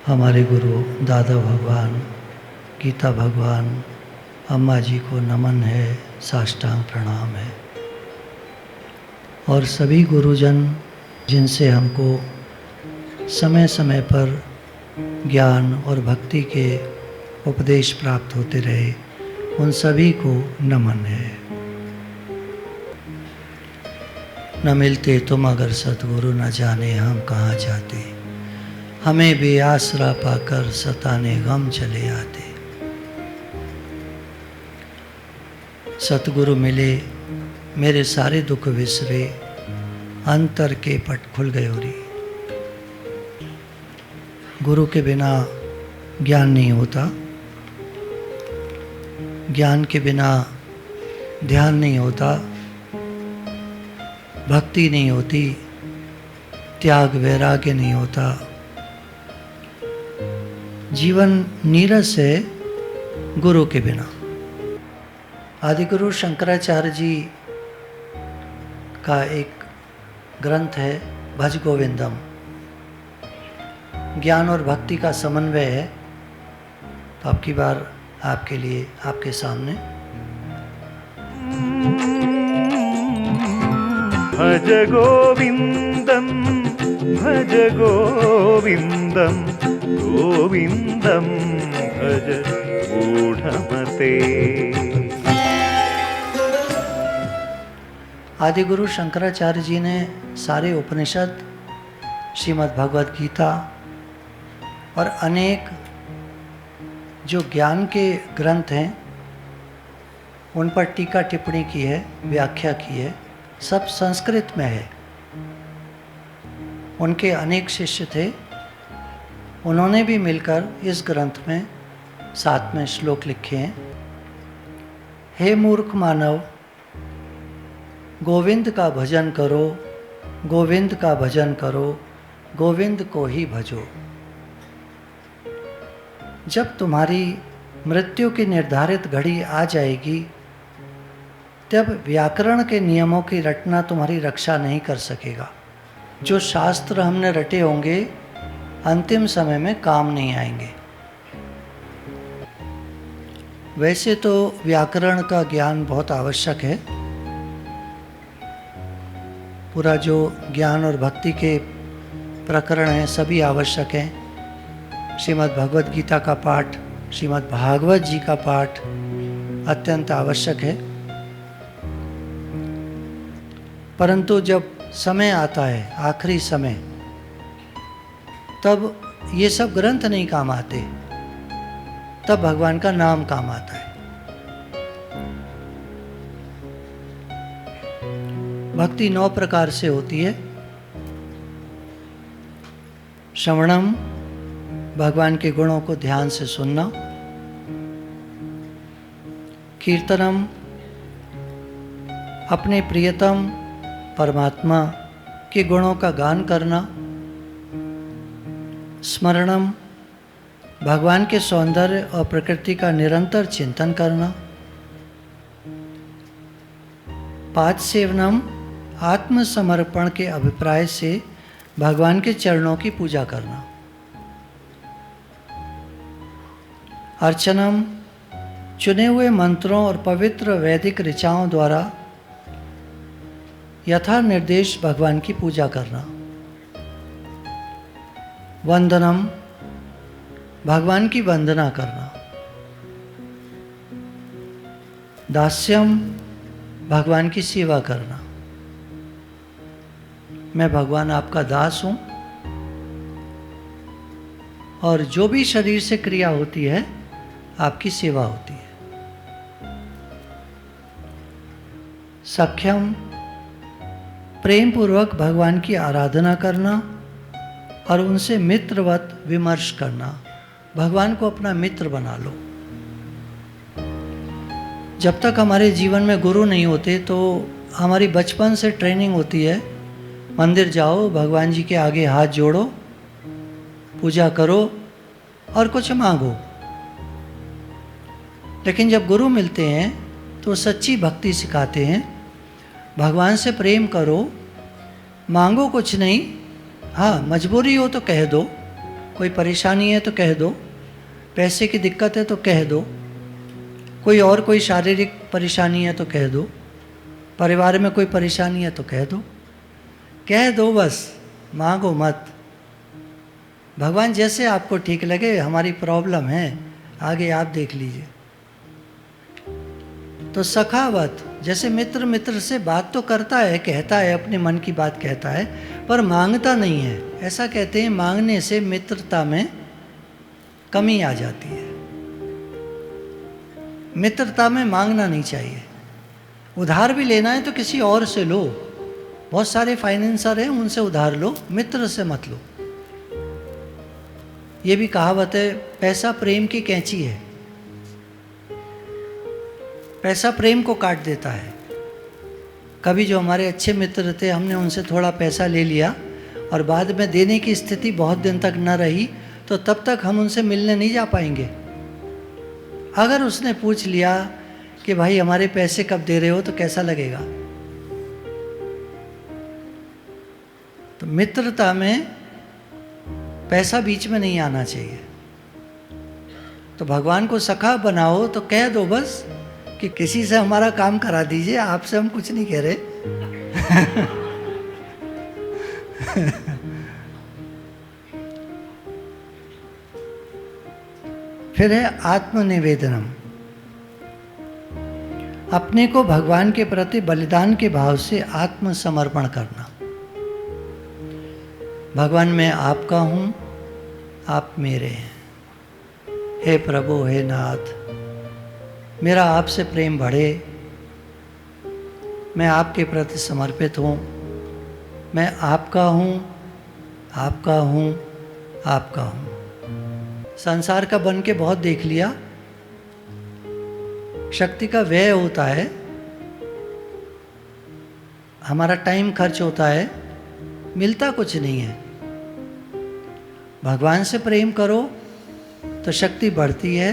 हमारे गुरु दादा भगवान, गीता भगवान, अम्मा जी को नमन है, साष्टांग प्रणाम है। और सभी गुरुजन जिनसे हमको समय समय पर ज्ञान और भक्ति के उपदेश प्राप्त होते रहे, उन सभी को नमन है। न मिलते तुम अगर सतगुरु, न जाने हम कहाँ जाते, हमें भी आसरा पाकर सताने गम चले आते। सतगुरु मिले, मेरे सारे दुख विसरे, अंतर के पट खुल गए रे। गुरु के बिना ज्ञान नहीं होता, ज्ञान के बिना ध्यान नहीं होता, भक्ति नहीं होती, त्याग वैराग्य नहीं होता। जीवन नीरस है गुरु के बिना। आदिगुरु शंकराचार्य जी का एक ग्रंथ है भज गोविंदम, ज्ञान और भक्ति का समन्वय है। तो अब की बार आपके लिए, आपके सामने भज गोविंदम, भज गोविंदम, गोविंदम भज मूढ़मते। आदिगुरु शंकराचार्य जी ने सारे उपनिषद, श्रीमद् भगवद गीता और अनेक जो ज्ञान के ग्रंथ हैं उन पर टीका टिप्पणी की है, व्याख्या की है। सब संस्कृत में है। उनके अनेक शिष्य थे, उन्होंने भी मिलकर इस ग्रंथ में 7वें श्लोक लिखे हैं। हे मूर्ख मानव, गोविंद का भजन करो, गोविंद का भजन करो, गोविंद को ही भजो। जब तुम्हारी मृत्यु की निर्धारित घड़ी आ जाएगी, तब व्याकरण के नियमों की रटना तुम्हारी रक्षा नहीं कर सकेगा। जो शास्त्र हमने रटे होंगे अंतिम समय में काम नहीं आएंगे। वैसे तो व्याकरण का ज्ञान बहुत आवश्यक है। पूरा जो ज्ञान और भक्ति के प्रकरण हैं सभी आवश्यक हैं। श्रीमद् भगवद गीता का पाठ, श्रीमद् भागवत जी का पाठ अत्यंत आवश्यक है। परंतु जब समय आता है, आखिरी समय, तब ये सब ग्रंथ नहीं काम आते, तब भगवान का नाम काम आता है। भक्ति 9 प्रकार से होती है। श्रवणम, भगवान के गुणों को ध्यान से सुनना। कीर्तनम, अपने प्रियतम परमात्मा के गुणों का गान करना। स्मरणम, भगवान के सौंदर्य और प्रकृति का निरंतर चिंतन करना। पादसेवनम, आत्मसमर्पण के अभिप्राय से भगवान के चरणों की पूजा करना। अर्चनम, चुने हुए मंत्रों और पवित्र वैदिक ऋचाओं द्वारा यथा निर्देश भगवान की पूजा करना। वंदनम, भगवान की वंदना करना। दास्यम, भगवान की सेवा करना। मैं भगवान आपका दास हूँ और जो भी शरीर से क्रिया होती है आपकी सेवा होती है। सख्यम, प्रेम पूर्वक भगवान की आराधना करना और उनसे मित्रवत विमर्श करना। भगवान को अपना मित्र बना लो। जब तक हमारे जीवन में गुरु नहीं होते तो हमारी बचपन से ट्रेनिंग होती है, मंदिर जाओ, भगवान जी के आगे हाथ जोड़ो, पूजा करो और कुछ मांगो। लेकिन जब गुरु मिलते हैं तो सच्ची भक्ति सिखाते हैं। भगवान से प्रेम करो, मांगो कुछ नहीं, हाँ मजबूरी हो तो कह दो, कोई परेशानी है तो कह दो, पैसे की दिक्कत है तो कह दो, कोई शारीरिक परेशानी है तो कह दो, परिवार में कोई परेशानी है तो कह दो बस, मांगो मत। भगवान जैसे आपको ठीक लगे, हमारी प्रॉब्लम है, आगे आप देख लीजिए। तो सखावत, जैसे मित्र मित्र से बात तो करता है, कहता है, अपने मन की बात कहता है, पर मांगता नहीं है। ऐसा कहते हैं मांगने से मित्रता में कमी आ जाती है। मित्रता में मांगना नहीं चाहिए। उधार भी लेना है तो किसी और से लो, बहुत सारे फाइनेंसर हैं, उनसे उधार लो, मित्र से मत लो। ये भी कहावत है, पैसा प्रेम की कैंची है, पैसा प्रेम को काट देता है। कभी जो हमारे अच्छे मित्र थे, हमने उनसे थोड़ा पैसा ले लिया और बाद में देने की स्थिति बहुत दिन तक न रही, तो तब तक हम उनसे मिलने नहीं जा पाएंगे। अगर उसने पूछ लिया कि भाई हमारे पैसे कब दे रहे हो, तो कैसा लगेगा? तो मित्रता में पैसा बीच में नहीं आना चाहिए। तो भगवान को सखा बनाओ तो कह दो बस कि किसी से हमारा काम करा दीजिए, आपसे हम कुछ नहीं कह रहे। फिर है आत्मनिवेदनम, अपने को भगवान के प्रति बलिदान के भाव से आत्मसमर्पण करना। भगवान मैं आपका हूँ, आप मेरे हैं। हे प्रभु, हे नाथ, मेरा आपसे प्रेम बढ़े, मैं आपके प्रति समर्पित हूँ, मैं आपका हूँ, आपका हूँ, आपका हूँ। संसार का बन के बहुत देख लिया, शक्ति का व्यय होता है, हमारा टाइम खर्च होता है, मिलता कुछ नहीं है। भगवान से प्रेम करो तो शक्ति बढ़ती है,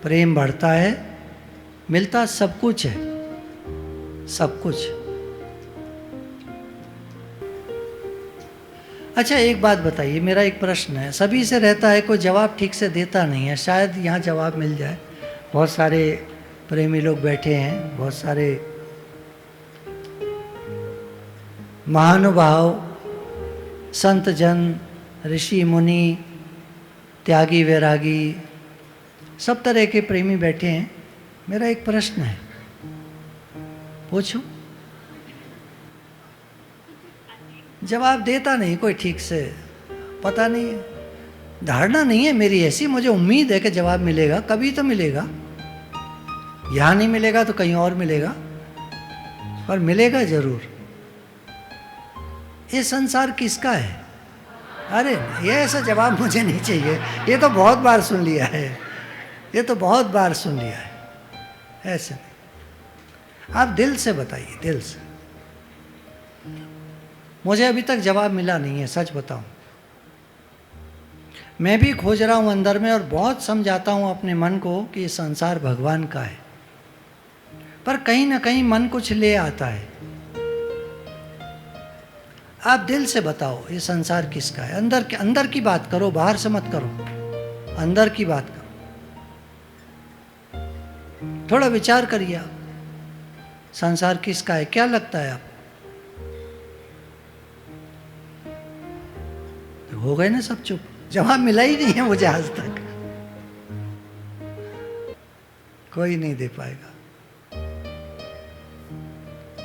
प्रेम बढ़ता है, मिलता सब कुछ है, सब कुछ। अच्छा एक बात बताइए, मेरा एक प्रश्न है, सभी से रहता है, कोई जवाब ठीक से देता नहीं है, शायद यहाँ जवाब मिल जाए। बहुत सारे प्रेमी लोग बैठे हैं, बहुत सारे महानुभाव, संत जन, ऋषि मुनि, त्यागी वैरागी, सब तरह के प्रेमी बैठे हैं। मेरा एक प्रश्न है, पूछूं? जवाब देता नहीं कोई ठीक से, पता नहीं है, धारणा नहीं है मेरी ऐसी। मुझे उम्मीद है कि जवाब मिलेगा, कभी तो मिलेगा। यहाँ नहीं मिलेगा तो कहीं और मिलेगा, पर मिलेगा जरूर। ये संसार किसका है? अरे ये ऐसा जवाब मुझे नहीं चाहिए, ये तो बहुत बार सुन लिया है, ये तो बहुत बार सुन लिया है। ऐसे नहीं, आप दिल से बताइए, दिल से। मुझे अभी तक जवाब मिला नहीं है, सच बताऊं। मैं भी खोज रहा हूं अंदर में और बहुत समझाता हूं अपने मन को कि ये संसार भगवान का है, पर कहीं ना कहीं मन कुछ ले आता है। आप दिल से बताओ ये संसार किसका है। अंदर की बात करो, बाहर से मत करो, अंदर की बात करो। थोड़ा विचार करिए आप, संसार किसका है, क्या लगता है आप? हो गए ना सब चुप, जवाब मिला ही नहीं है मुझे आज तक। कोई नहीं दे पाएगा।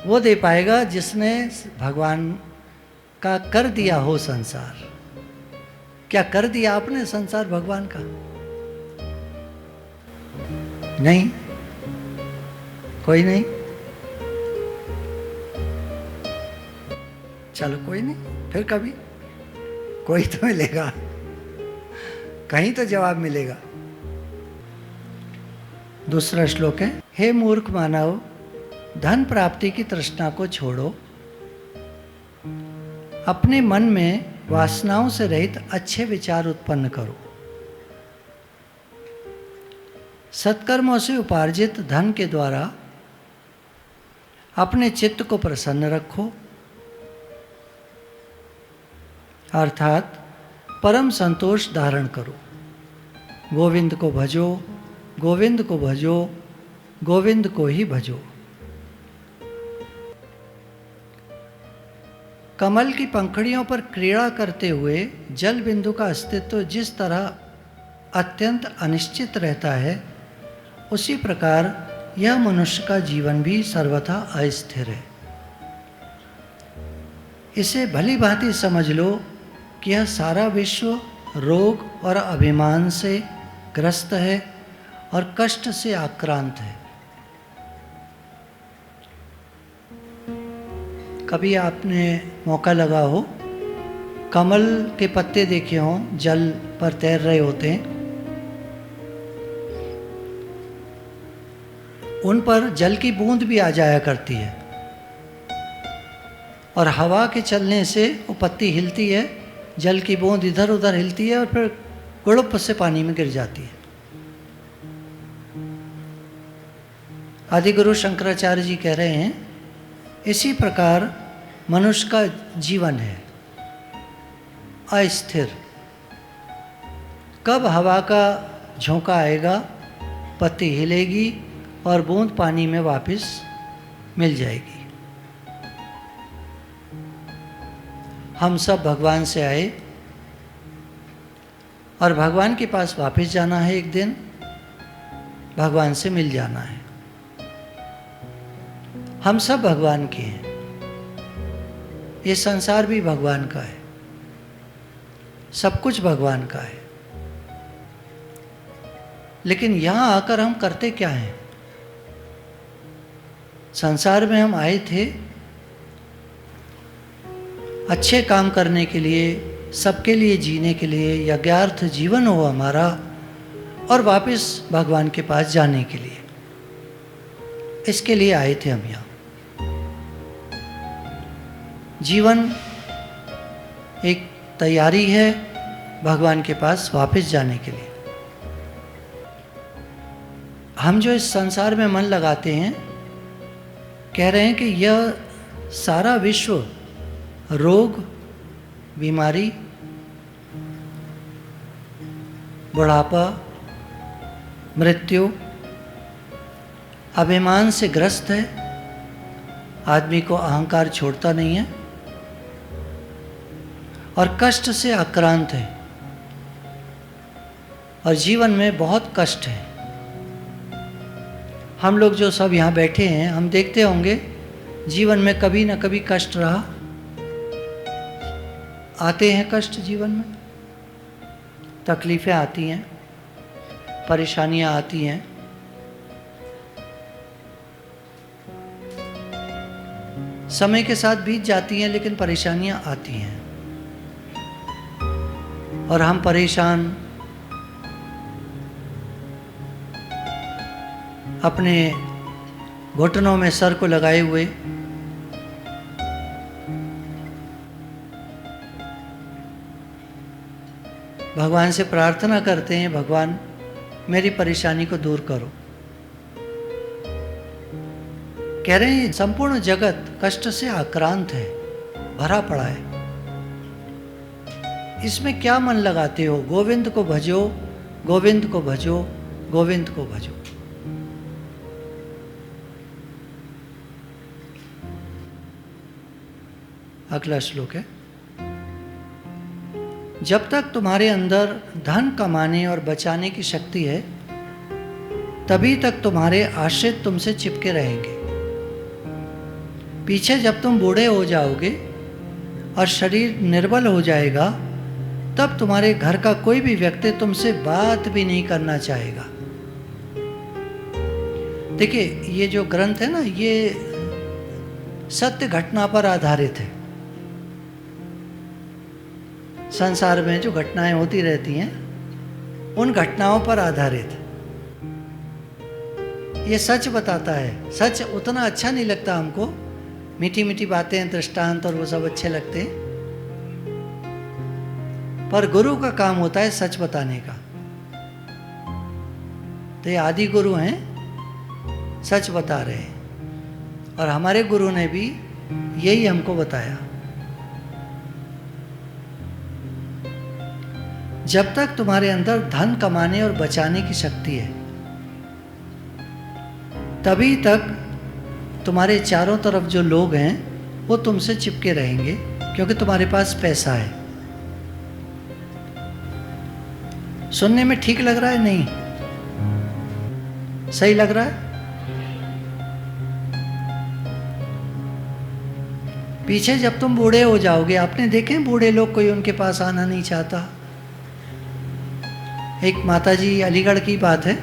वो दे पाएगा जिसने भगवान का कर दिया हो संसार। क्या कर दिया आपने संसार भगवान का? नहीं, कोई नहीं। चलो कोई नहीं, फिर कभी कोई तो मिलेगा, कहीं तो जवाब मिलेगा। दूसरा श्लोक है, हे मूर्ख मानव, धन प्राप्ति की तृष्णा को छोड़ो, अपने मन में वासनाओं से रहित अच्छे विचार उत्पन्न करो। सत्कर्मों से उपार्जित धन के द्वारा अपने चित्त को प्रसन्न रखो, अर्थात परम संतोष धारण करो। गोविंद को भजो, गोविंद को भजो, गोविंद को ही भजो। कमल की पंखुड़ियों पर क्रीड़ा करते हुए जल बिंदु का अस्तित्व जिस तरह अत्यंत अनिश्चित रहता है, उसी प्रकार यह मनुष्य का जीवन भी सर्वथा अस्थिर है। इसे भली भांति समझ लो कि यह सारा विश्व रोग और अभिमान से ग्रस्त है और कष्ट से आक्रांत है। कभी आपने मौका लगा हो, कमल के पत्ते देखे हों, जल पर तैर रहे होते हैं, उन पर जल की बूंद भी आ जाया करती है और हवा के चलने से वो पत्ती हिलती है, जल की बूंद इधर उधर हिलती है और फिर गुड़ुप से पानी में गिर जाती है। आदिगुरु शंकराचार्य जी कह रहे हैं, इसी प्रकार मनुष्य का जीवन है अस्थिर। कब हवा का झोंका आएगा, पत्ती हिलेगी और बूंद पानी में वापस मिल जाएगी। हम सब भगवान से आए और भगवान के पास वापस जाना है, एक दिन भगवान से मिल जाना है। हम सब भगवान के हैं, ये संसार भी भगवान का है, सब कुछ भगवान का है। लेकिन यहाँ आकर हम करते क्या हैं? संसार में हम आए थे अच्छे काम करने के लिए, सबके लिए जीने के लिए, यज्ञार्थ जीवन हो हमारा, और वापस भगवान के पास जाने के लिए। इसके लिए आए थे हम यहाँ। जीवन एक तैयारी है भगवान के पास वापस जाने के लिए। हम जो इस संसार में मन लगाते हैं, कह रहे हैं कि यह सारा विश्व रोग, बीमारी, बुढ़ापा, मृत्यु, अभिमान से ग्रस्त है। आदमी को अहंकार छोड़ता नहीं है और कष्ट से आक्रांत है और जीवन में बहुत कष्ट है। हम लोग जो सब यहाँ बैठे हैं, हम देखते होंगे जीवन में कभी न कभी कष्ट रहा। आते हैं कष्ट जीवन में, तकलीफ़ें आती हैं, परेशानियाँ आती हैं। समय के साथ बीत जाती हैं, लेकिन परेशानियाँ आती हैं और हम परेशान, अपने घुटनों में सर को लगाए हुए भगवान से प्रार्थना करते हैं, भगवान मेरी परेशानी को दूर करो। कह रहे हैं संपूर्ण जगत कष्ट से आक्रांत है, भरा पड़ा है। इसमें क्या मन लगाते हो? गोविंद को भजो, गोविंद को भजो, गोविंद को भजो। अगला श्लोक है, जब तक तुम्हारे अंदर धन कमाने और बचाने की शक्ति है, तभी तक तुम्हारे आश्रित तुमसे चिपके रहेंगे। पीछे जब तुम बूढ़े हो जाओगे और शरीर निर्बल हो जाएगा, तब तुम्हारे घर का कोई भी व्यक्ति तुमसे बात भी नहीं करना चाहेगा। देखिए, ये जो ग्रंथ है ना, ये सत्य घटना पर आधारित है। संसार में जो घटनाएं होती रहती हैं, उन घटनाओं पर आधारित है। ये सच बताता है। सच उतना अच्छा नहीं लगता हमको, मीठी मीठी बातें, दृष्टांत और वो सब अच्छे लगते हैं, पर गुरु का काम होता है सच बताने का। तो ये आदि गुरु हैं, सच बता रहे हैं, और हमारे गुरु ने भी यही हमको बताया। जब तक तुम्हारे अंदर धन कमाने और बचाने की शक्ति है, तभी तक तुम्हारे चारों तरफ जो लोग हैं वो तुमसे चिपके रहेंगे, क्योंकि तुम्हारे पास पैसा है। सुनने में ठीक लग रहा है? नहीं सही लग रहा है? पीछे जब तुम बूढ़े हो जाओगे, आपने देखे बूढ़े लोग, कोई उनके पास आना नहीं चाहता। एक माताजी, अलीगढ़ की बात है,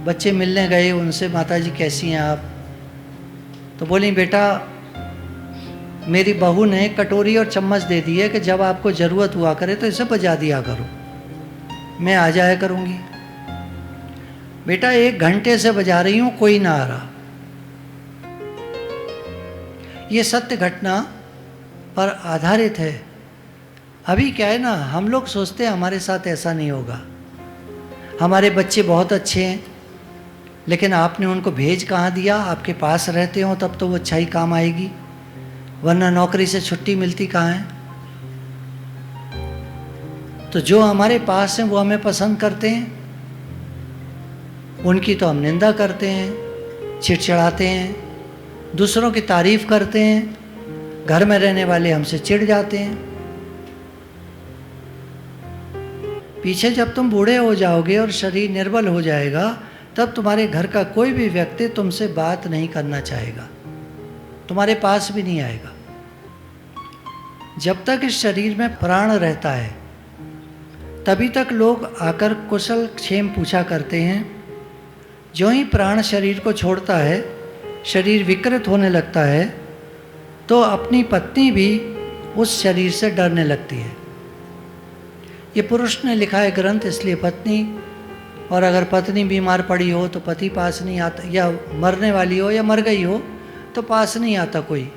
बच्चे मिलने गए, उनसे माताजी कैसी हैं आप? तो बोली बेटा मेरी बहू ने कटोरी और चम्मच दे दी है कि जब आपको ज़रूरत हुआ करे तो इसे बजा दिया करो, मैं आ जाया करूँगी। बेटा 1 घंटे से बजा रही हूँ, कोई ना आ रहा। ये सत्य घटना पर आधारित है। अभी क्या है ना, हम लोग सोचते हैं हमारे साथ ऐसा नहीं होगा, हमारे बच्चे बहुत अच्छे हैं, लेकिन आपने उनको भेज कहाँ दिया? आपके पास रहते हो तब तो वो अच्छा ही काम आएगी, वरना नौकरी से छुट्टी मिलती कहाँ है? तो जो हमारे पास हैं वो हमें पसंद करते हैं, उनकी तो हम निंदा करते हैं, चिड़चिड़ाते हैं, दूसरों की तारीफ करते हैं, घर में रहने वाले हमसे चिढ़ जाते हैं। पीछे जब तुम बूढ़े हो जाओगे और शरीर निर्बल हो जाएगा, तब तुम्हारे घर का कोई भी व्यक्ति तुमसे बात नहीं करना चाहेगा, तुम्हारे पास भी नहीं आएगा। जब तक इस शरीर में प्राण रहता है तभी तक लोग आकर कुशल क्षेम पूछा करते हैं। जो ही प्राण शरीर को छोड़ता है, शरीर विकृत होने लगता है, तो अपनी पत्नी भी उस शरीर से डरने लगती है। ये पुरुष ने लिखा है ग्रंथ, इसलिए पत्नी, और अगर पत्नी बीमार पड़ी हो तो पति पास नहीं आता, या मरने वाली हो या मर गई हो तो पास नहीं आता कोई।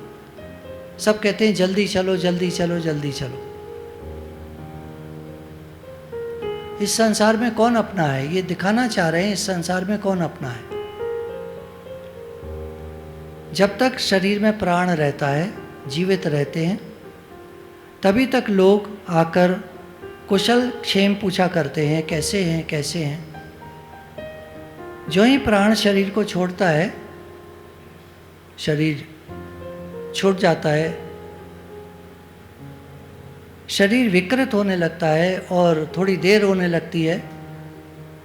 सब कहते हैं जल्दी चलो जल्दी चलो जल्दी चलो। इस संसार में कौन अपना है? ये दिखाना चाह रहे हैं इस संसार में कौन अपना है। जब तक शरीर में प्राण रहता है, जीवित रहते हैं, तभी तक लोग आकर कुशल क्षेम पूछा करते हैं, कैसे हैं कैसे हैं। जो ही प्राण शरीर को छोड़ता है, शरीर छूट जाता है, शरीर विकृत होने लगता है और थोड़ी देर होने लगती है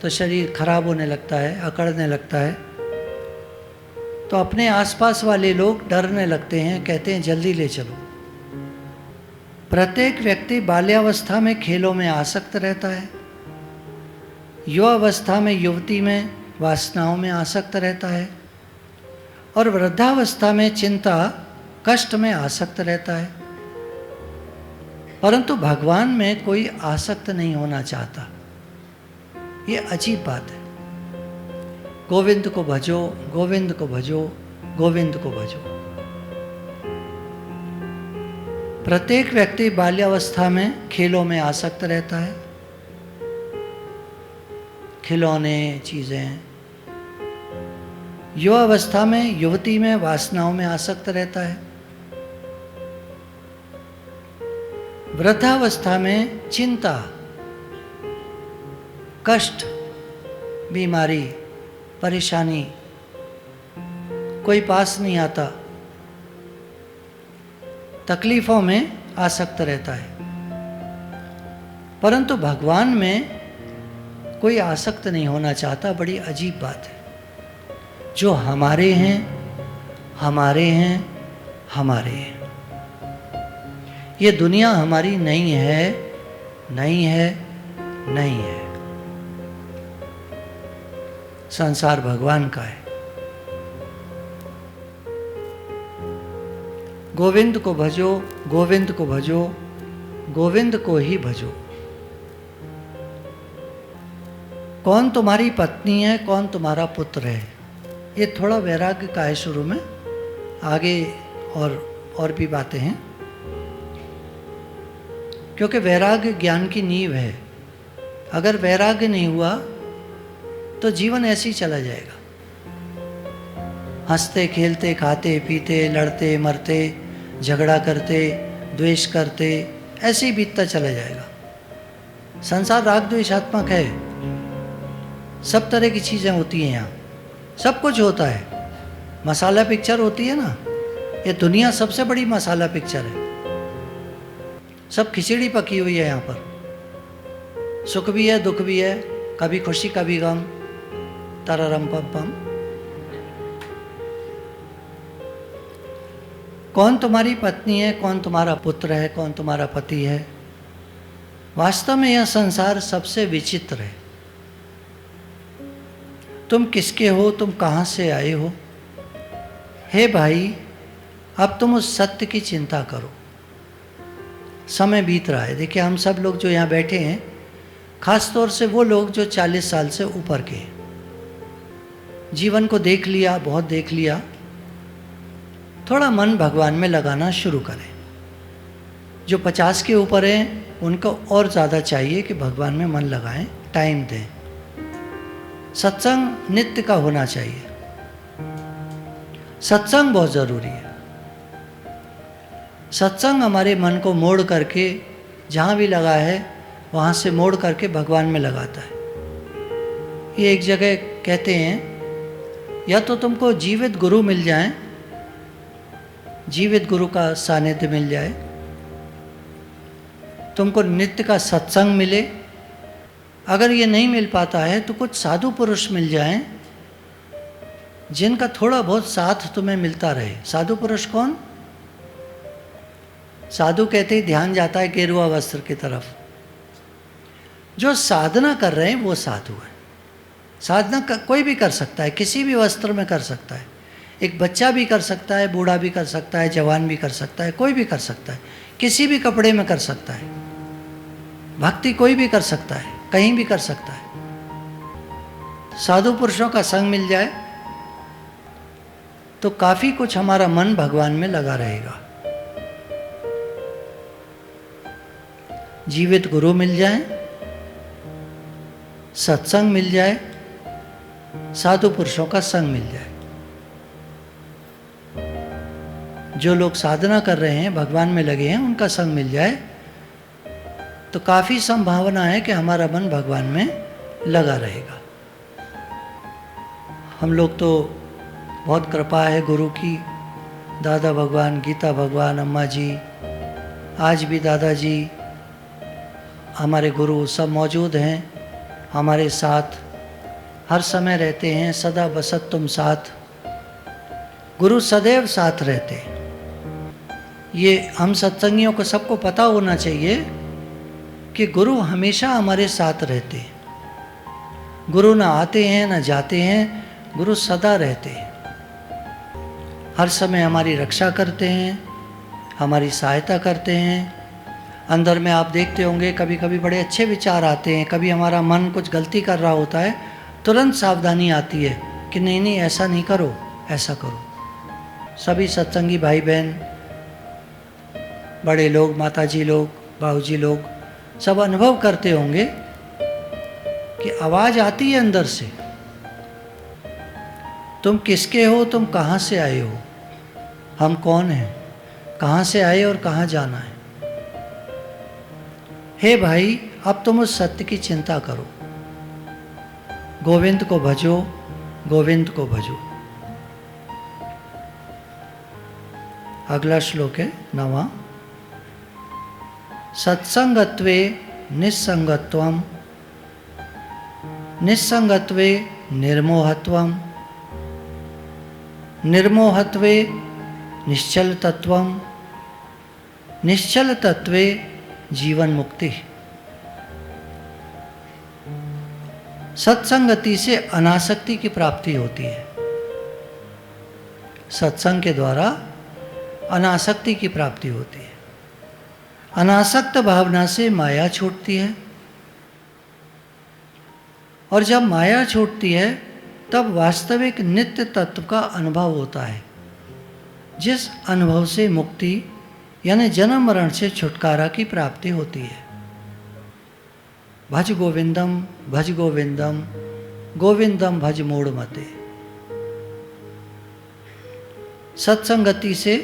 तो शरीर खराब होने लगता है, अकड़ने लगता है। तो अपने आसपास वाले लोग डरने लगते हैं, कहते हैं जल्दी ले चलो। प्रत्येक व्यक्ति बाल्यावस्था में खेलों में आसक्त रहता है, युवावस्था में युवती में वासनाओं में आसक्त रहता है, और वृद्धावस्था में चिंता कष्ट में आसक्त रहता है। परंतु भगवान में कोई आसक्त नहीं होना चाहता। ये अजीब बात है। गोविंद को भजो, गोविंद को भजो, गोविंद को भजो। प्रत्येक व्यक्ति बाल्यावस्था में खेलों में आसक्त रहता है, खिलौने चीज़ें। युवावस्था में युवती में वासनाओं में आसक्त रहता है। वृद्धावस्था में चिंता, कष्ट, बीमारी, परेशानी, कोई पास नहीं आता, तकलीफों में आसक्त रहता है। परंतु भगवान में कोई आसक्त नहीं होना चाहता। बड़ी अजीब बात है। जो हमारे हैं, हमारे हैं, हमारे हैं। ये दुनिया हमारी नहीं है, नहीं है, नहीं है। संसार भगवान का है। गोविंद को भजो, गोविंद को भजो, गोविंद को ही भजो। कौन तुम्हारी पत्नी है, कौन तुम्हारा पुत्र है, ये थोड़ा वैराग्य का है शुरू में, आगे और भी बातें हैं, क्योंकि वैराग्य ज्ञान की नींव है। अगर वैराग्य नहीं हुआ तो जीवन ऐसे ही चला जाएगा। हंसते खेलते खाते पीते लड़ते मरते झगड़ा करते द्वेष करते ऐसे ही बीतता चला जाएगा। संसार राग द्वेषात्मक है, सब तरह की चीज़ें होती हैं यहाँ, सब कुछ होता है। मसाला पिक्चर होती है ना, ये दुनिया सबसे बड़ी मसाला पिक्चर है। सब खिचड़ी पकी हुई है यहाँ पर, सुख भी है दुख भी है, कभी खुशी कभी गम, तररम पम पम। कौन तुम्हारी पत्नी है, कौन तुम्हारा पुत्र है, कौन तुम्हारा पति है। वास्तव में यह संसार सबसे विचित्र है। तुम किसके हो, तुम कहाँ से आए हो। हे भाई, अब तुम उस सत्य की चिंता करो। समय बीत रहा है। देखिए, हम सब लोग जो यहाँ बैठे हैं, खास तौर से वो लोग जो 40 साल से ऊपर के हैं, जीवन को देख लिया, बहुत देख लिया, थोड़ा मन भगवान में लगाना शुरू करें। जो 50 के ऊपर हैं, उनको और ज़्यादा चाहिए कि भगवान में मन लगाएं, टाइम दें। सत्संग नित्य का होना चाहिए। सत्संग बहुत ज़रूरी है। सत्संग हमारे मन को मोड़ करके, जहाँ भी लगा है वहाँ से मोड़ करके भगवान में लगाता है। ये एक जगह कहते हैं, या तो तुमको जीवित गुरु मिल जाए, जीवित गुरु का सानिध्य मिल जाए, तुमको नित्य का सत्संग मिले। अगर ये नहीं मिल पाता है तो कुछ साधु पुरुष मिल जाएं, जिनका थोड़ा बहुत साथ तुम्हें मिलता रहे। साधु पुरुष कौन? साधु कहते ही ध्यान जाता है गेरुआ वस्त्र की तरफ। जो साधना कर रहे हैं वो साधु है। साधना कोई भी कर सकता है, किसी भी वस्त्र में कर सकता है। एक बच्चा भी कर सकता है, बूढ़ा भी कर सकता है, जवान भी कर सकता है, कोई भी कर सकता है, किसी भी कपड़े में कर सकता है। भक्ति कोई भी कर सकता है, कहीं भी कर सकता है। साधु पुरुषों का संग मिल जाए तो काफी कुछ हमारा मन भगवान में लगा रहेगा। जीवित गुरु मिल जाए, सत्संग मिल जाए, साधु पुरुषों का संग मिल जाए। जो लोग साधना कर रहे हैं, भगवान में लगे हैं, उनका संग मिल जाए तो काफ़ी संभावना है कि हमारा मन भगवान में लगा रहेगा। हम लोग तो बहुत कृपा है गुरु की, दादा भगवान, गीता भगवान, अम्मा जी, आज भी दादाजी, हमारे गुरु सब मौजूद हैं हमारे साथ, हर समय रहते हैं। सदा बसत तुम साथ, गुरु सदैव साथ रहते हैं। ये हम सत्संगियों को सबको पता होना चाहिए कि गुरु हमेशा हमारे साथ रहते हैं। गुरु ना आते हैं ना जाते हैं, गुरु सदा रहते हैं। हर समय हमारी रक्षा करते हैं, हमारी सहायता करते हैं। अंदर में आप देखते होंगे कभी कभी बड़े अच्छे विचार आते हैं, कभी हमारा मन कुछ गलती कर रहा होता है, तुरंत सावधानी आती है कि नहीं नहीं ऐसा नहीं करो, ऐसा करो। सभी सत्संगी भाई बहन, बड़े लोग, माताजी लोग, बाबूजी लोग सब अनुभव करते होंगे कि आवाज़ आती है अंदर से, तुम किसके हो, तुम कहाँ से आए हो, हम कौन हैं, कहाँ से आए और कहाँ जाना है। हे भाई, अब तुम उस सत्य की चिंता करो। गोविंद को भजो, गोविंद को भजो। अगला श्लोक है 9वां। सत्संगत्वे निस्संगत्वम, निस्संगत्वे निर्मोहत्वम, निर्मोहत्वे निश्चल तत्वम, निश्चल तत्वे जीवन मुक्ति। सत्संगति से अनासक्ति की प्राप्ति होती है। सत्संग के द्वारा अनासक्ति की प्राप्ति होती है। अनासक्त भावना से माया छूटती है, और जब माया छूटती है तब वास्तविक नित्य तत्व का अनुभव होता है, जिस अनुभव से मुक्ति यानी जन्म मरण से छुटकारा की प्राप्ति होती है। भज गोविंदम, भज गोविंदम, गोविंदम भज मूढ़ मते। सत्संगति से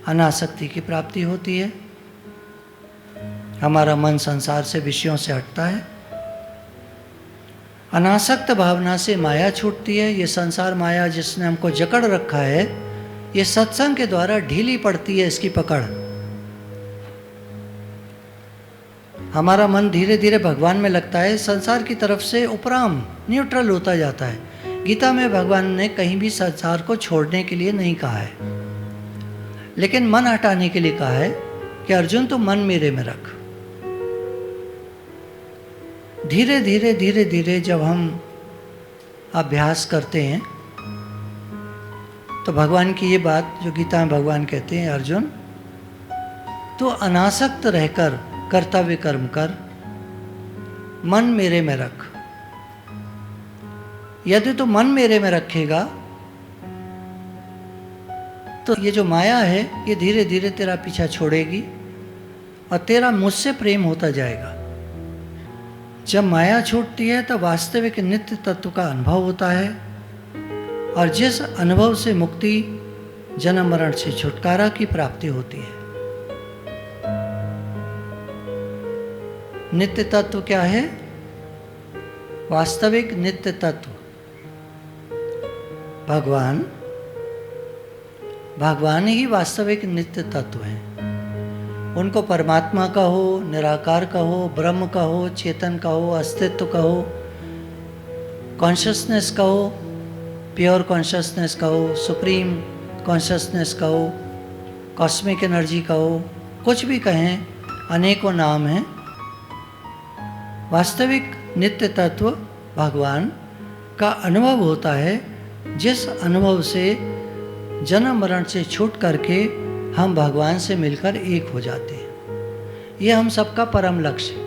अनासक्ति की प्राप्ति होती है, हमारा मन संसार से, विषयों से हटता है। अनासक्त भावना से माया छूटती है। ये संसार माया जिसने हमको जकड़ रखा है, ये सत्संग के द्वारा ढीली पड़ती है इसकी पकड़। हमारा मन धीरे धीरे भगवान में लगता है, संसार की तरफ से उपराम न्यूट्रल होता जाता है। गीता में भगवान ने कहीं भी संसार को छोड़ने के लिए नहीं कहा है, लेकिन मन हटाने के लिए कहा है कि अर्जुन तो मन मेरे में रख। धीरे धीरे धीरे धीरे जब हम अभ्यास करते हैं तो भगवान की ये बात जो गीता में भगवान कहते हैं, अर्जुन तो अनासक्त रहकर कर्तव्य कर्म कर, मन मेरे में रख। यदि तो मन मेरे में रखेगा तो ये जो माया है ये धीरे धीरे तेरा पीछा छोड़ेगी और तेरा मुझसे प्रेम होता जाएगा। जब माया छूटती है तो वास्तविक नित्य तत्व का अनुभव होता है, और जिस अनुभव से मुक्ति, जन्म मरण से छुटकारा की प्राप्ति होती है। नित्य तत्व क्या है? वास्तविक नित्य तत्व भगवान, भगवान ही वास्तविक नित्य तत्व हैं। उनको परमात्मा कहो, निराकार कहो, ब्रह्म कहो, चेतन कहो, अस्तित्व कहो, कॉन्शसनेस कहो, प्योर कॉन्शसनेस कहो, सुप्रीम कॉन्शसनेस कहो, कॉस्मिक एनर्जी कहो, कुछ भी कहें, अनेकों नाम हैं। वास्तविक नित्य तत्व भगवान का अनुभव होता है, जिस अनुभव से जन्म मरण से छूट करके हम भगवान से मिलकर एक हो जाते हैं। ये हम सबका परम लक्ष्य है।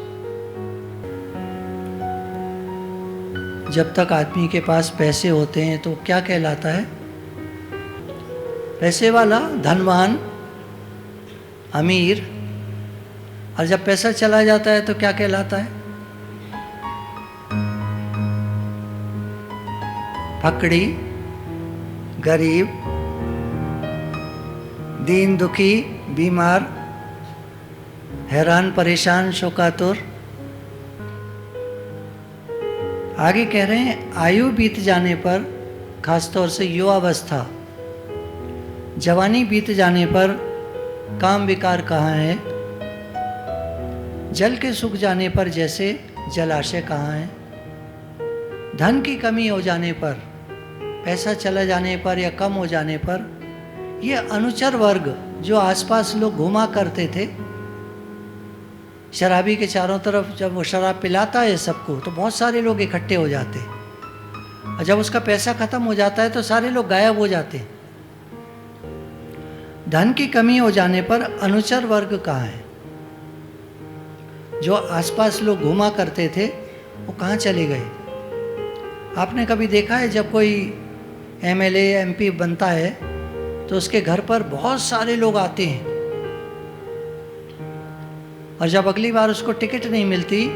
जब तक आदमी के पास पैसे होते हैं तो क्या कहलाता है? पैसे वाला, धनवान, अमीर। और जब पैसा चला जाता है तो क्या कहलाता है? फकड़ी, गरीब, दीन दुखी, बीमार, हैरान परेशान, शोकातुर। आगे कह रहे हैं आयु बीत जाने पर, खासतौर से युवावस्था, जवानी बीत जाने पर काम विकार कहाँ है? जल के सूख जाने पर जैसे जलाशय कहाँ है? धन की कमी हो जाने पर, पैसा चला जाने पर या कम हो जाने पर, ये अनुचर वर्ग जो आसपास लोग घुमा करते थे, शराबी के चारों तरफ जब वो शराब पिलाता है सबको तो बहुत सारे लोग इकट्ठे हो जाते हैं, और जब उसका पैसा खत्म हो जाता है तो सारे लोग गायब हो जाते हैं। धन की कमी हो जाने पर अनुचर वर्ग कहाँ है? जो आसपास लोग घुमा करते थे वो कहाँ चले गए? आपने कभी देखा है जब कोई एमएलए एमपी बनता है तो उसके घर पर बहुत सारे लोग आते हैं, और जब अगली बार उसको टिकट नहीं मिलती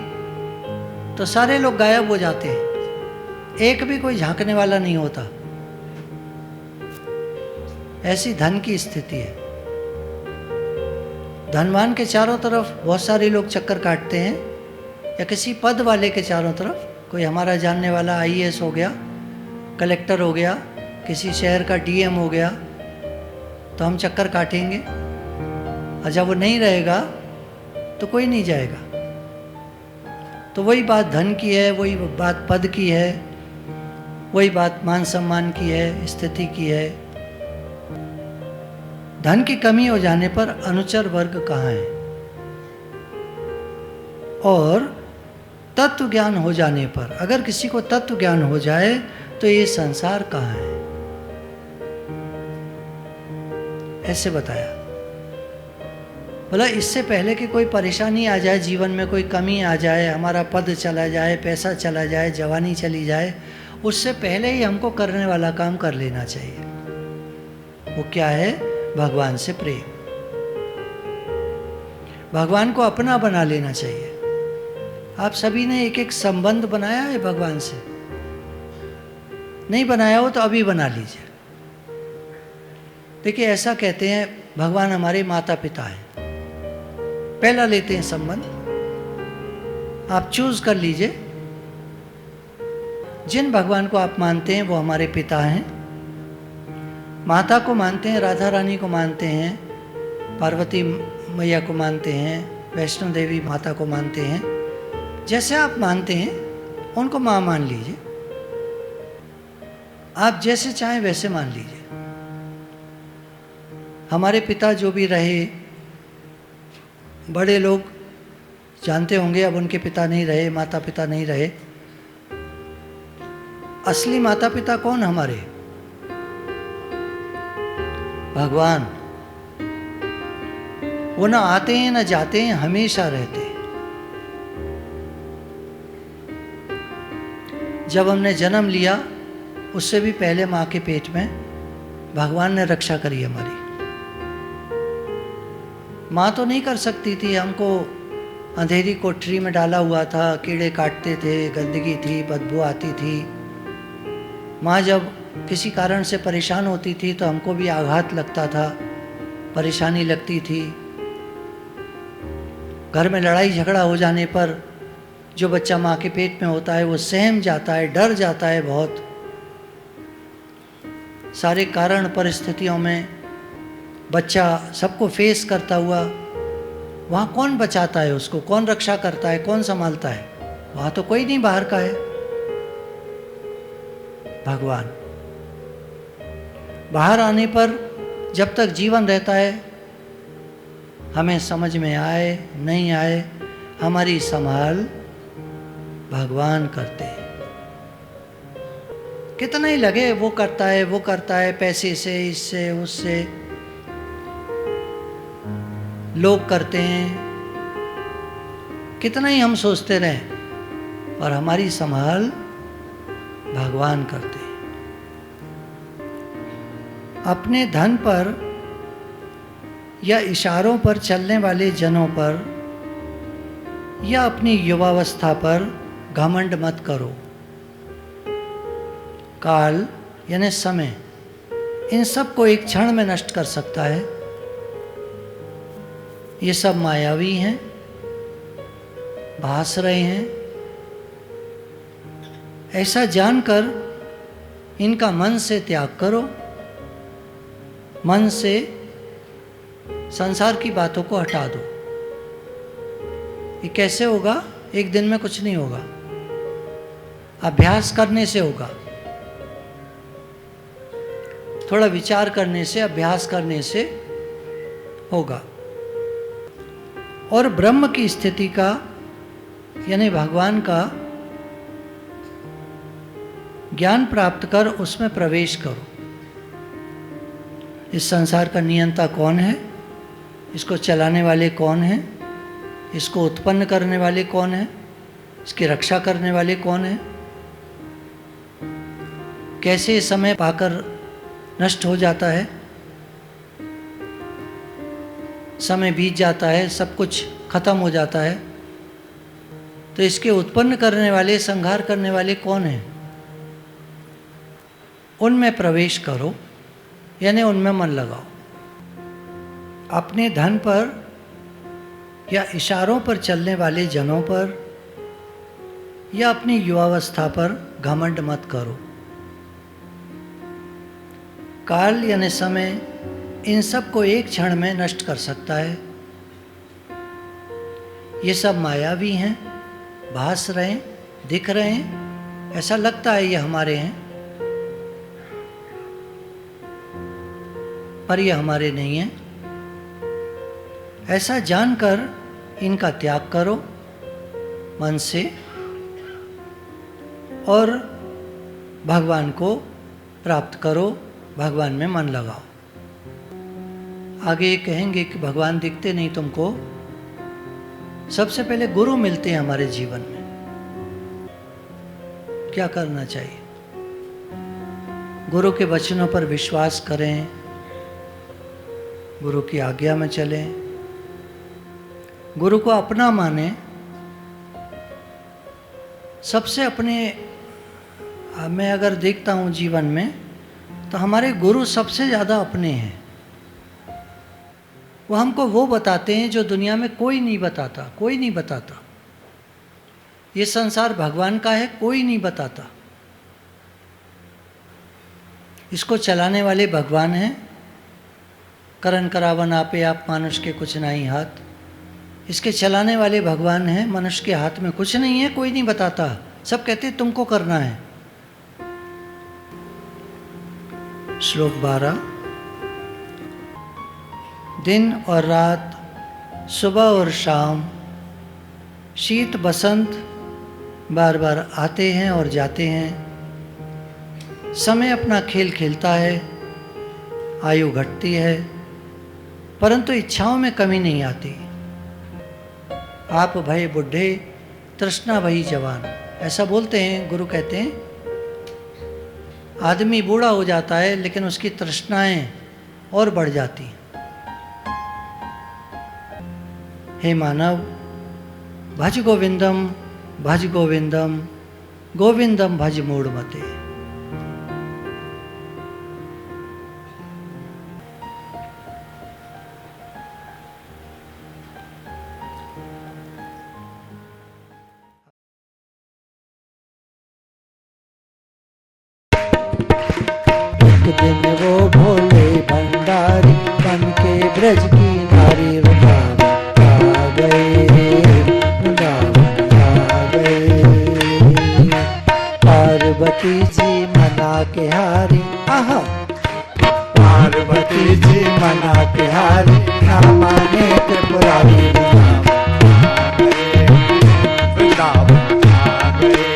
तो सारे लोग गायब हो जाते हैं, एक भी कोई झांकने वाला नहीं होता। ऐसी धन की स्थिति है। धनवान के चारों तरफ बहुत सारे लोग चक्कर काटते हैं, या किसी पद वाले के चारों तरफ, कोई हमारा जानने वाला आईएएस हो गया, कलेक्टर हो गया, किसी शहर का डीएम हो गया, तो हम चक्कर काटेंगे, और जब वो नहीं रहेगा तो कोई नहीं जाएगा। तो वही बात धन की है, वही बात पद की है, वही बात मान सम्मान की है, स्थिति की है। धन की कमी हो जाने पर अनुचर वर्ग कहाँ है? और तत्व ज्ञान हो जाने पर, अगर किसी को तत्व ज्ञान हो जाए तो ये संसार कहाँ है? ऐसे बताया। बोला इससे पहले कि कोई परेशानी आ जाए, जीवन में कोई कमी आ जाए, हमारा पद चला जाए, पैसा चला जाए, जवानी चली जाए, उससे पहले ही हमको करने वाला काम कर लेना चाहिए। वो क्या है? भगवान से प्रेम। भगवान को अपना बना लेना चाहिए। आप सभी ने एक एक संबंध बनाया है भगवान से? नहीं बनाया हो तो अभी बना लीजिए। देखिए ऐसा कहते हैं भगवान हमारे माता पिता हैं, पहला लेते हैं संबंध। आप चूज कर लीजिए, जिन भगवान को आप मानते हैं वो हमारे पिता हैं। माता को मानते हैं, राधा रानी को मानते हैं, पार्वती मैया को मानते हैं, वैष्णो देवी माता को मानते हैं। जैसे आप मानते हैं उनको माँ मान लीजिए, आप जैसे चाहें वैसे मान लीजिए। हमारे पिता जो भी रहे, बड़े लोग जानते होंगे, अब उनके पिता नहीं रहे, माता पिता नहीं रहे। असली माता पिता कौन हमारे? भगवान। वो ना आते हैं ना जाते हैं, हमेशा रहते हैं। जब हमने जन्म लिया उससे भी पहले माँ के पेट में भगवान ने रक्षा करी हमारी। माँ तो नहीं कर सकती थी, हमको अंधेरी कोठरी में डाला हुआ था, कीड़े काटते थे, गंदगी थी, बदबू आती थी। माँ जब किसी कारण से परेशान होती थी तो हमको भी आघात लगता था, परेशानी लगती थी। घर में लड़ाई झगड़ा हो जाने पर जो बच्चा माँ के पेट में होता है वो सहम जाता है, डर जाता है बहुत। सारे कारण परिस्थितियों में बच्चा सबको फेस करता हुआ, वहाँ कौन बचाता है उसको, कौन रक्षा करता है, कौन संभालता है? वहाँ तो कोई नहीं बाहर का है, भगवान। बाहर आने पर जब तक जीवन रहता है, हमें समझ में आए नहीं आए, हमारी संभाल भगवान करते हैं। कितना ही लगे वो करता है, वो करता है, पैसे से, इससे उससे लोग करते हैं, कितना ही हम सोचते रहें, और हमारी संभाल भगवान करते हैं। अपने धन पर या इशारों पर चलने वाले जनों पर या अपनी युवावस्था पर घमंड मत करो। काल यानी समय इन सब को एक क्षण में नष्ट कर सकता है। ये सब मायावी हैं, भास रहे हैं। ऐसा जानकर इनका मन से त्याग करो। मन से संसार की बातों को हटा दो। ये कैसे होगा? एक दिन में कुछ नहीं होगा, अभ्यास करने से होगा। थोड़ा विचार करने से, अभ्यास करने से होगा। और ब्रह्म की स्थिति का यानी भगवान का ज्ञान प्राप्त कर उसमें प्रवेश करो। इस संसार का नियंता कौन है, इसको चलाने वाले कौन हैं, इसको उत्पन्न करने वाले कौन हैं, इसकी रक्षा करने वाले कौन हैं, कैसे समय पाकर नष्ट हो जाता है, समय बीत जाता है, सब कुछ खत्म हो जाता है। तो इसके उत्पन्न करने वाले, संहार करने वाले कौन हैं? उनमें प्रवेश करो, यानी उनमें मन लगाओ। अपने धन पर या इशारों पर चलने वाले जनों पर या अपनी युवावस्था पर घमंड मत करो। काल यानी समय इन सब को एक क्षण में नष्ट कर सकता है। ये सब मायावी हैं, भास रहे हैं, दिख रहे हैं, ऐसा लगता है ये हमारे हैं, पर ये हमारे नहीं हैं। ऐसा जानकर इनका त्याग करो मन से और भगवान को प्राप्त करो, भगवान में मन लगाओ। आगे कहेंगे कि भगवान दिखते नहीं तुमको। सबसे पहले गुरु मिलते हैं हमारे जीवन में। क्या करना चाहिए? गुरु के वचनों पर विश्वास करें, गुरु की आज्ञा में चलें, गुरु को अपना माने। सबसे अपने मैं अगर देखता हूँ जीवन में तो हमारे गुरु सबसे ज़्यादा अपने हैं। वो हमको वो बताते हैं जो दुनिया में कोई नहीं बताता, कोई नहीं बताता। ये संसार भगवान का है, कोई नहीं बताता। इसको चलाने वाले भगवान हैं। करण करावन आपे आप, मानुष के कुछ नहीं हाथ। इसके चलाने वाले भगवान हैं, मनुष्य के हाथ में कुछ नहीं है, कोई नहीं बताता। सब कहते हैं तुमको करना है। श्लोक 12। दिन और रात, सुबह और शाम, शीत बसंत बार बार आते हैं और जाते हैं। समय अपना खेल खेलता है, आयु घटती है, परंतु इच्छाओं में कमी नहीं आती। आप भय बुढ़े, तृष्णा भई जवान, ऐसा बोलते हैं गुरु। कहते हैं आदमी बूढ़ा हो जाता है लेकिन उसकी तृष्णाएं और बढ़ जाती। हे मानव, भज गोविंदम, भज गोविंदम, गोविंदम भज मूढ़मते। दिन वो भोले भंडारी बन के ब्रज की नारी वृंदावन आ गए, वृंदावन आ गए। पार्वती जी मना के हारी, आहा, पार्वती जी मना के हारी, ना माने त्रिपुरारी वृंदावन आ गए।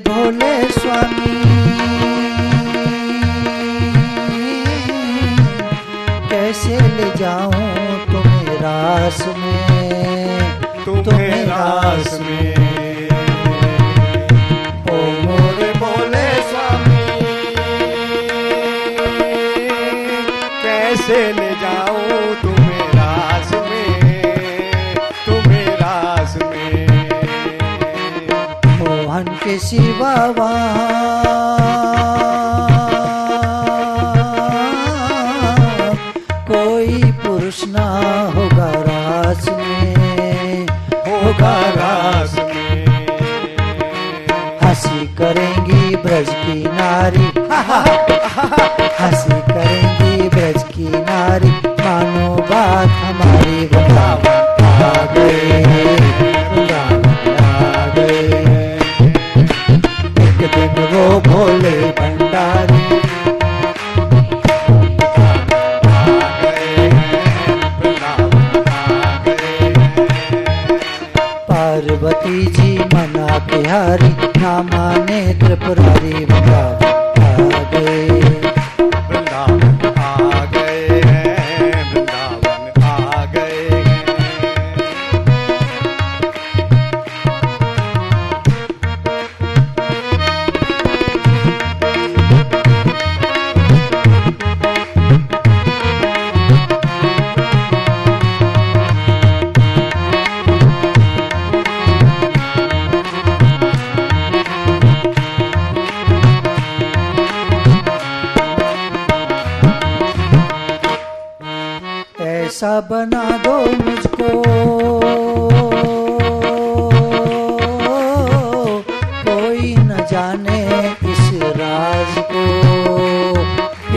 भोले स्वामी कैसे ले जाऊं तुम्हें रास में, तुम्हें रास में। ओ मोरे भोले स्वामी कैसे ले जाऊं तुम्हें रास में, तुम्हें रास में। मोहन के सिवा कोई पुरुष ना होगा रास में, होगा रास में। हंसी करेंगी ब्रज की नारी, हंसी करेंगी ब्रज की नारी, मानो बात हमारी वृंदावन आ गए, वृंदावन आ गए। एक दिन वो भोले भंडारी पार्वती जी मना के हारी, ना माने त्रिपुरारी वृंदावन आ गए, वृंदावन आ गए हैं, वृंदावन आ गए। ऐसा बना दो मुझको कोई न जाने इस राज को,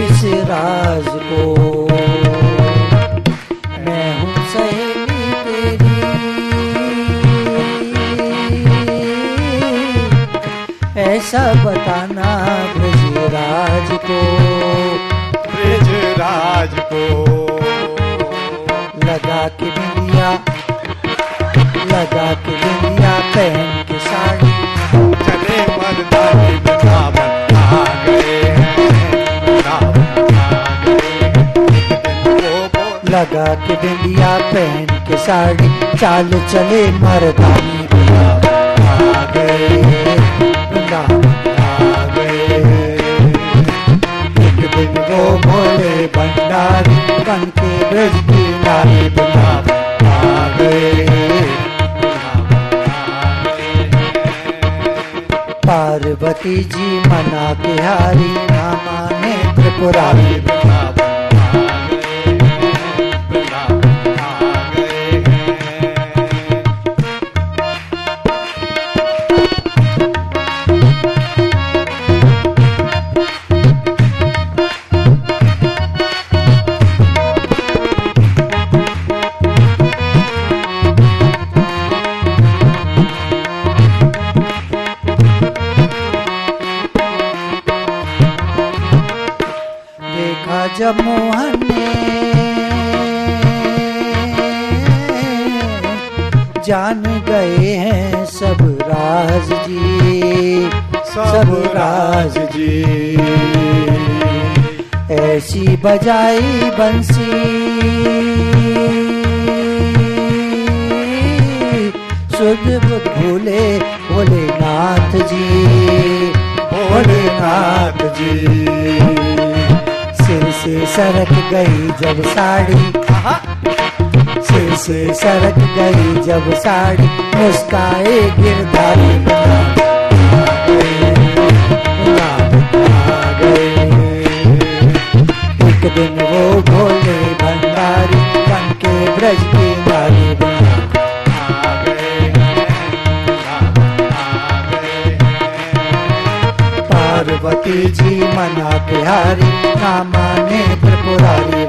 इस राज को। मैं हूँ सहेली तेरी, ऐसा बताना ब्रजराज को, ब्रजराज को। लगा के बिंदिया, लगा के बिंदिया, पहन के साड़ी, चले मर्दानी वृंदावन आ गए हैं, वृंदावन आ गए। लगा के बिंदिया, पहन के साड़ी, चाल चले मर्दानी वृंदावन आ गए, वृंदावन आ गए। एक दिन वो भोले भंडारी बन के ब्रज की नारी वृंदावन पार्वती जी मना के हारी, ना माने त्रिपुरारी। जब मोहन ने जान गए हैं सब राज जी, सब राज जी। ऐसी बजाई बंसी सुध बुध भूले भोलेनाथ जी, भोलेनाथ जी। सिर से सरक गई जब साड़ी, सिर से सरक गई जब साड़ी, मुस्काए गिरधारी आ गए। एक दिन वो भोले भंडारी बन के ब्रज की नारी आ गए। पार्वती जी मना के हारी, ना माने त्रिपुरारी।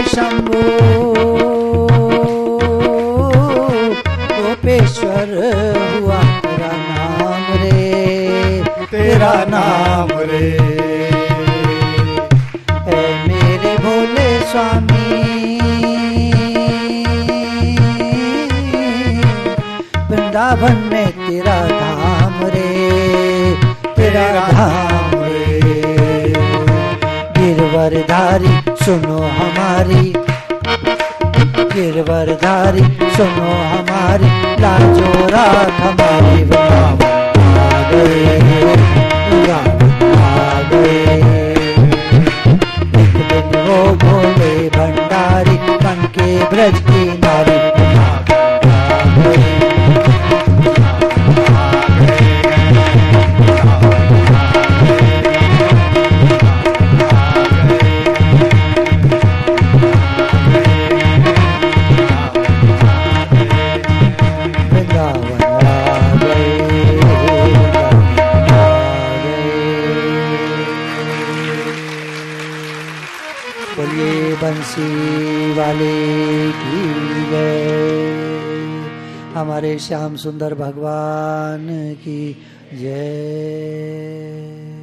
शंभु गोपेश्वर हुआ तेरा नाम रे, तेरा नाम रे। ऐ मेरे भोले स्वामी वृंदावन में तेरा धाम रे, तेरा धाम रे। गिरवरधारी सुनो हमारी, गिरवरधारी सुनो हमारी, लाजो राख हमारी। आ गए आ गए। एक दिन वो भोले भंडारी बन के ब्रज की नारी आ गए। बंसी वाले की जय, हमारे श्याम सुंदर भगवान की जय।